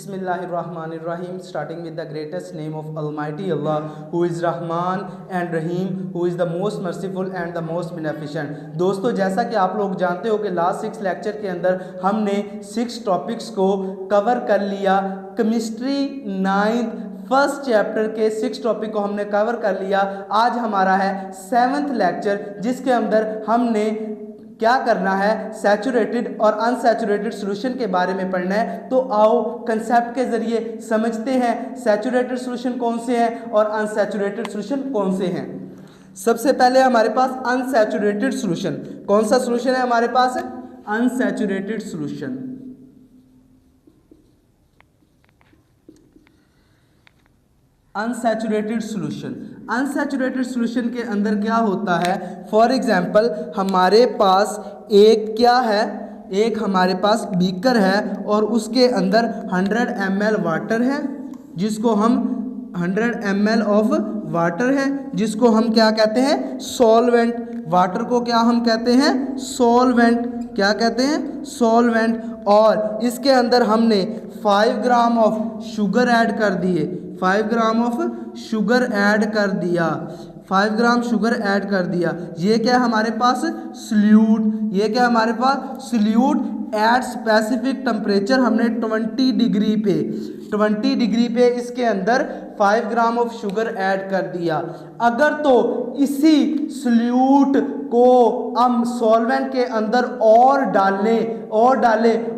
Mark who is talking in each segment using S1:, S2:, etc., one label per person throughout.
S1: Bismillahirrahmanirrahim. Starting with the greatest name of Almighty Allah, who is Rahman and Rahim, who is the most merciful and the most beneficent. दोस्तों, जैसा कि आप लोग जानते हो कि लास्ट 6 लेक्चर के अंदर हमने 6 टॉपिक्स को कवर कर लिया। केमिस्ट्री 9th फर्स्ट चैप्टर के 6 टॉपिक को हमने कवर कर लिया। आज हमारा है 7th लेक्चर, जिसके अंदर हमने क्या करना है, सैचुरेटेड और अनसैचुरेटेड सॉल्यूशन के बारे में पढ़ना है। तो आओ कंसेप्ट के जरिए समझते हैं सैचुरेटेड सॉल्यूशन कौन से हैं और अनसैचुरेटेड सॉल्यूशन कौन से हैं। सबसे पहले हमारे पास अनसैचुरेटेड सॉल्यूशन, कौन सा सॉल्यूशन है हमारे पास? Unsaturated solution. Unsaturated solution, unsaturated solution के अंदर क्या होता है? फॉर एग्जांपल हमारे पास एक क्या है, एक हमारे पास बीकर है और उसके अंदर 100 ml वाटर है, जिसको हम 100 ml ऑफ वाटर है, जिसको हम क्या कहते हैं? सॉल्वेंट। वाटर को क्या हम कहते हैं? सॉल्वेंट। क्या कहते हैं? सॉल्वेंट। और इसके अंदर हमने 5 ग्राम ऑफ शुगर ऐड कर दिए, 5 ग्राम ऑफ शुगर ऐड कर दिया, 5 ग्राम शुगर ऐड कर दिया। ये क्या है हमारे पास? सॉल्यूट। ये क्या है हमारे पास? सॉल्यूट एट स्पेसिफिक टेम्परेचर हमने 20 डिग्री पे, 20 डिग्री पे इसके अंदर 5 ग्राम ऑफ शुगर ऐड कर दिया। अगर तो इसी सॉल्यूट को हम सॉल्वेंट के अंदर और डालें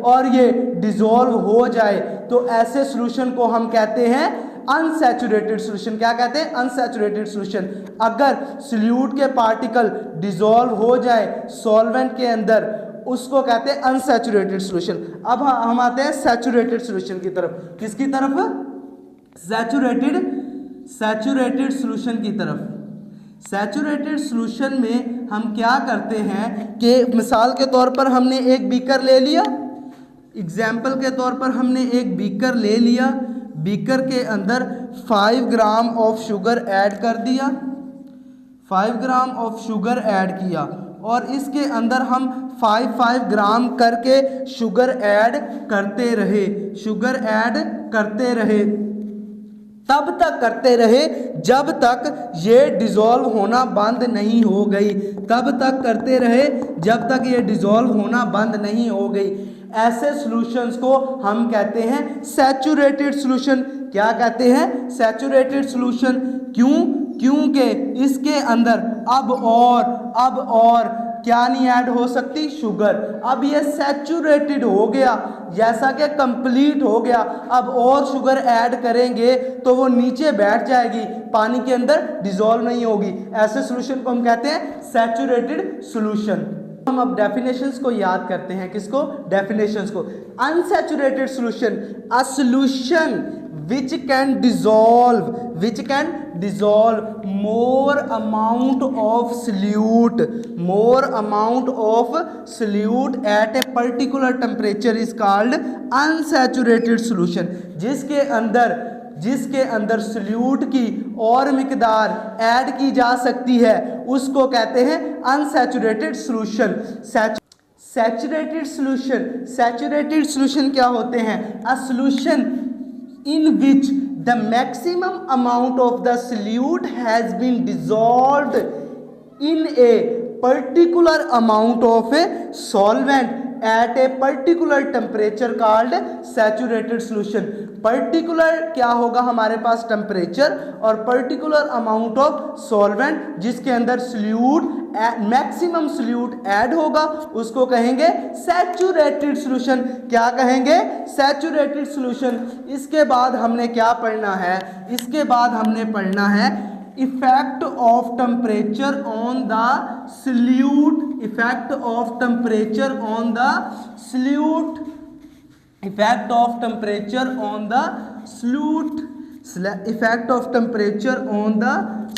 S1: और ये डिसॉल्व हो जाए तो ऐसे सॉल्यूशन को हम कहते हैं अनसैचुरेटेड सॉल्यूशन। क्या कहते हैं? Unsaturated solution. अगर सॉल्यूट के पार्टिकल डिसॉल्व हो जाए सॉल्वेंट के अंदर, उसको कहते हैं अनसैचुरेटेड सॉल्यूशन। अब हम आते हैं सैचुरेटेड सॉल्यूशन की तरफ। किसकी तरफ? सैचुरेटेड सॉल्यूशन की तरफ। सैचुरेटेड सॉल्यूशन में हम क्या करते हैं कि मिसाल के तौर पर हमने एक बीकर ले लिया, एग्जाम्पल के तौर पर हमने एक बीकर ले लिया, बीकर के अंदर 5 ग्राम ऑफ शुगर ऐड कर दिया, 5 ग्राम ऑफ शुगर ऐड किया और इसके अंदर हम 5 ग्राम करके शुगर ऐड करते रहे, शुगर ऐड करते रहे, तब तक करते रहे जब तक ये डिसॉल्व होना बंद नहीं हो गई, तब तक करते रहे जब तक ये डिसॉल्व होना बंद नहीं हो गई। ऐसे सॉल्यूशंस को हम कहते हैं सैचुरेटेड सॉल्यूशन। क्या कहते हैं? Saturated solution. क्योंकि इसके अंदर अब और क्या नहीं ऐड हो सकती? शुगर। अब ये सैचुरेटेड हो गया, जैसा कि कंप्लीट हो गया। अब और शुगर ऐड करेंगे तो वो नीचे बैठ जाएगी, पानी के अंदर डिसॉल्व नहीं होगी। ऐसे सॉल्यूशन को हम कहते हैं सैचुरेटेड सॉल्यूशन। हम अब डेफिनेशंस को याद करते हैं। किसको? डेफिनेशंस को। Unsaturated solution, a solution which can dissolve more amount of solute at a particular temperature is called unsaturated solution। जिसके अंदर सॉल्यूट की और मिकदार ऐड की जा सकती है, उसको कहते हैं अनसैचुरेटेड सॉल्यूशन। सैचुरेटेड सॉल्यूशन क्या होते हैं? A solution in which the maximum amount of the solute has been dissolved in a particular amount of a solvent at a particular temperature called saturated solution। Particular क्या होगा हमारे पास? Temperature और particular amount of solvent जिसके अंदर solute maximum solute add होगा, उसको कहेंगे saturated solution. क्या कहेंगे? Saturated solution. इसके बाद हमने क्या पढ़ना है? इसके बाद हमने पढ़ना है effect of temperature on the solute, effect of temperature on the solute, effect of temperature on the solute, effect of temperature on the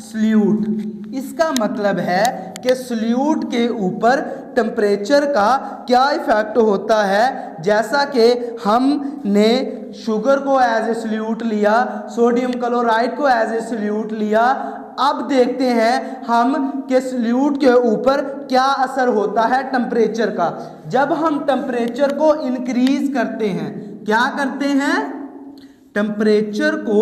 S1: solute. इसका मतलब है कि सॉल्यूट के ऊपर टेम्परेचर का क्या इफेक्ट होता है। जैसा कि हमने शुगर को एज ए सॉल्यूट लिया, सोडियम क्लोराइड को एज ए सॉल्यूट लिया, अब देखते हैं हम कि सॉल्यूट के ऊपर क्या असर होता है टेम्परेचर का। जब हम टेम्परेचर को इंक्रीज करते हैं, क्या करते हैं? टेम्परेचर को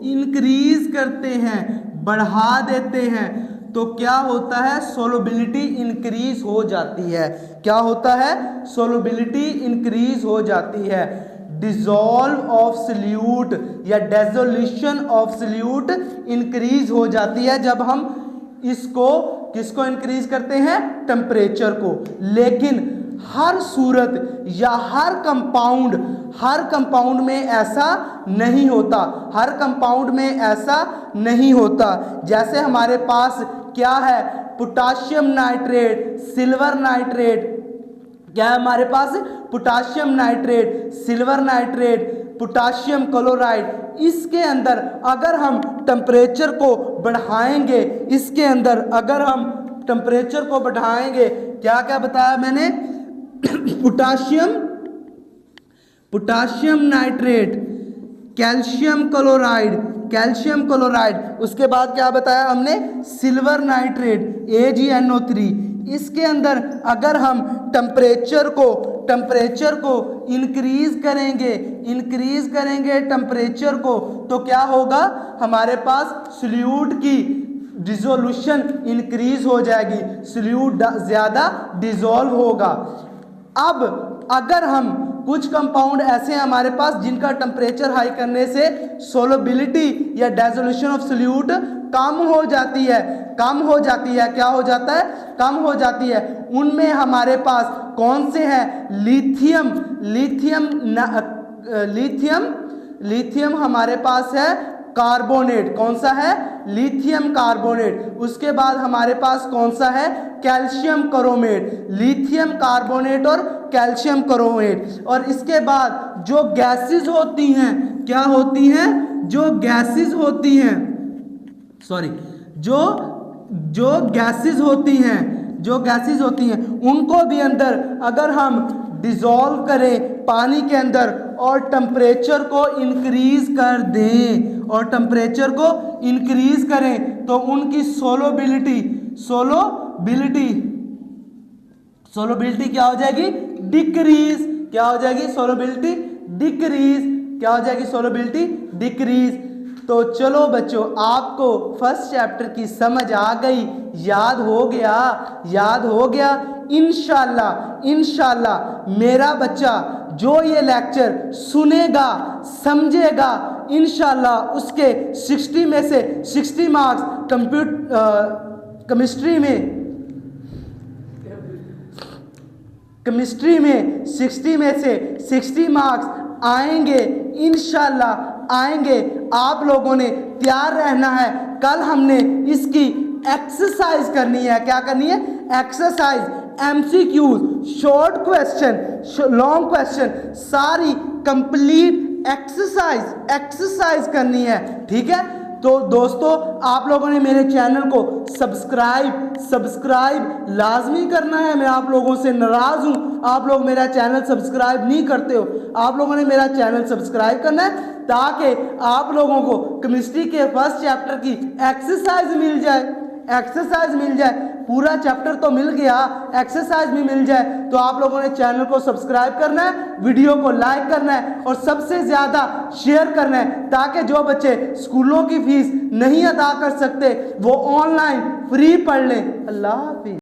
S1: इंक्रीज करते हैं, बढ़ा देते हैं, तो क्या होता है, सोलबिलिटी इंक्रीज हो जाती है। क्या होता है, सोलबिलिटी इंक्रीज हो जाती है। डिसॉल्व ऑफ सॉल्यूट या डिसोल्यूशन ऑफ सॉल्यूट इंक्रीज हो जाती है जब हम इसको किसको इंक्रीज करते हैं, टेम्परेचर को। लेकिन हर सूरत या हर कंपाउंड में ऐसा नहीं होता, हर कंपाउंड में ऐसा नहीं होता। जैसे हमारे पास क्या है, पोटाशियम नाइट्रेट, सिल्वर नाइट्रेट, क्या है हमारे पास, potassium nitrate, silver nitrate, potassium chloride. इसके अंदर अगर हम टेम्परेचर को बढ़ाएंगे, इसके अंदर अगर हम टेम्परेचर को बढ़ाएंगे, क्या क्या बताया मैंने, पोटाशियम नाइट्रेट, कैल्शियम क्लोराइड, उसके बाद क्या बताया हमने, सिल्वर नाइट्रेट, AgNO3। इसके अंदर अगर हम टेम्परेचर को इंक्रीज करेंगे टेम्परेचर को, तो क्या होगा, हमारे पास सॉल्यूट की डिसोल्यूशन इंक्रीज हो जाएगी, सॉल्यूट ज़्यादा डिसॉल्व होगा। अब अगर हम कुछ कंपाउंड ऐसे हैं हमारे पास जिनका टेम्परेचर हाई करने से सोलबिलिटी या डिसोल्यूशन ऑफ सॉल्यूट कम हो जाती है, क्या हो जाता है, कम हो जाती है। उनमें हमारे पास कौन से हैं, लिथियम हमारे पास है कार्बोनेट, कौन सा है, लिथियम कार्बोनेट। उसके बाद हमारे पास कौन सा है, कैल्शियम क्रोमेट, लिथियम कार्बोनेट और कैल्शियम क्रोमेट। और इसके बाद जो गैसेस होती हैं, क्या होती हैं, जो गैसेस होती हैं, जो गैसेस होती हैं उनको भी अंदर अगर हम डिसॉल्व करें पानी के अंदर और टेम्परेचर को इंक्रीज कर दें, तो उनकी सोलबिलिटी क्या हो जाएगी, डिक्रीज। क्या हो जाएगी, सोलबिलिटी डिक्रीज। क्या हो जाएगी, सोलबिलिटी डिक्रीज। तो चलो बच्चों, आपको फर्स्ट चैप्टर की समझ आ गई, याद हो गया। इंशाल्लाह मेरा बच्चा जो ये लेक्चर सुनेगा, समझेगा, इंशाल्लाह उसके 60 में से 60 मार्क्स केमिस्ट्री में 60 में से 60 मार्क्स आएंगे, इंशाल्लाह आएंगे। आप लोगों ने तैयार रहना है। कल हमने इसकी एक्सरसाइज करनी है। क्या करनी है, exercise, MCQs, short question, long question, सारी कंप्लीट एक्सरसाइज करनी है। ठीक है, तो दोस्तों आप लोगों ने मेरे चैनल को सब्सक्राइब लाजमी करना है। मैं आप लोगों से नाराज़ हूँ, आप लोग मेरा चैनल सब्सक्राइब नहीं करते हो। आप लोगों ने मेरा चैनल सब्सक्राइब करना है ताकि आप लोगों को केमिस्ट्री के फर्स्ट चैप्टर की एक्सरसाइज मिल जाए। पूरा चैप्टर तो मिल गया, एक्सरसाइज भी मिल जाए। तो आप लोगों ने चैनल को सब्सक्राइब करना है, वीडियो को लाइक करना है और सबसे ज़्यादा शेयर करना है, ताकि जो बच्चे स्कूलों की फीस नहीं अदा कर सकते वो ऑनलाइन फ्री पढ़ लें। अल्लाह हाफिज़।